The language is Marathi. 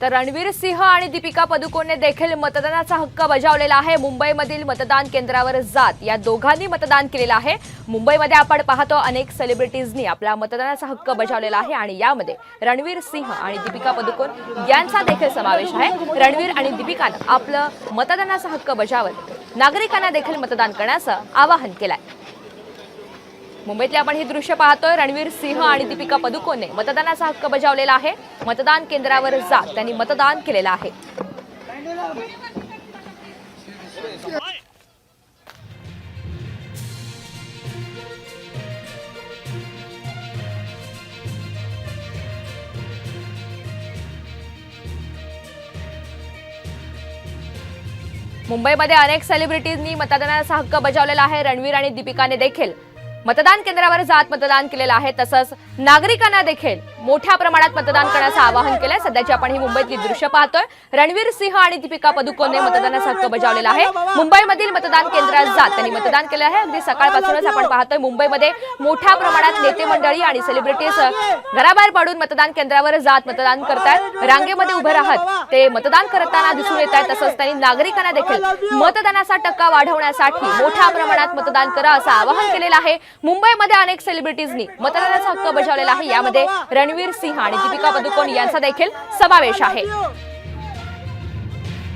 तर रणवीर सिंह आणि दीपिका पदुकोणने देखील मतदानाचा हक्क बजावलेला आहे। मुंबईमधील मतदान केंद्रावर जात या दोघांनी मतदान केलेलं आहे। मुंबईमध्ये आपण पाहतो अनेक सेलिब्रिटीजनी आपला मतदानाचा हक्क बजावलेला आहे आणि यामध्ये रणवीर सिंह आणि दीपिका पदुकोण यांचा देखील समावेश आहे। रणवीर आणि दीपिकाने आपलं मतदानाचा हक्क बजावत नागरिकांना देखील मतदान करण्याचं आवाहन केलंय। मुंबईतले आपण हे दृश्य पाहतोय। रणवीर सिंह आणि दीपिका पदुकोणने मतदानाचा हक्क बजावलेला आहे। मतदान केंद्रावर जात त्यांनी मतदान केलेलं आहे। मुंबईमध्ये अनेक सेलिब्रिटीजनी मतदानाचा हक्क बजावलेला आहे। रणवीर आणि दीपिकाने देखील मतदान केंद्रावर जात मतदान केलेलं आहे। तसंच नागरिकांना देखील मोठ्या प्रमाणात मतदान करण्याचं आवाहन केलंय। सध्याची आपण ही मुंबईतली दृश्य पाहतोय। रणवीर सिंह आणि दीपिका पदुकोणने मतदानाचा हक्क बजावलेला आहे। मुंबईमधील मतदान केंद्रात जात त्यांनी मतदान केलं आहे। अगदी सकाळपासूनच आपण पाहतोय मुंबईमध्ये मोठ्या प्रमाणात नेते मंडळी आणि सेलिब्रिटीज घराबाहेर पडून मतदान केंद्रावर जात मतदान करतायत। रांगेमध्ये उभे राहत ते मतदान करताना दिसून येत आहेत। तसंच त्यांनी नागरिकांना देखील मतदानाचा टक्का वाढवण्यासाठी मोठ्या प्रमाणात मतदान करा असं आवाहन केलेलं आहे। मुंबईमध्ये अनेक सेलिब्रिटीजनी मतदानाचा हक्क बजावलेला आहे। यामध्ये रणवीर सिंह आणि दीपिका पदुकोण यांचा देखील समावेश आहे।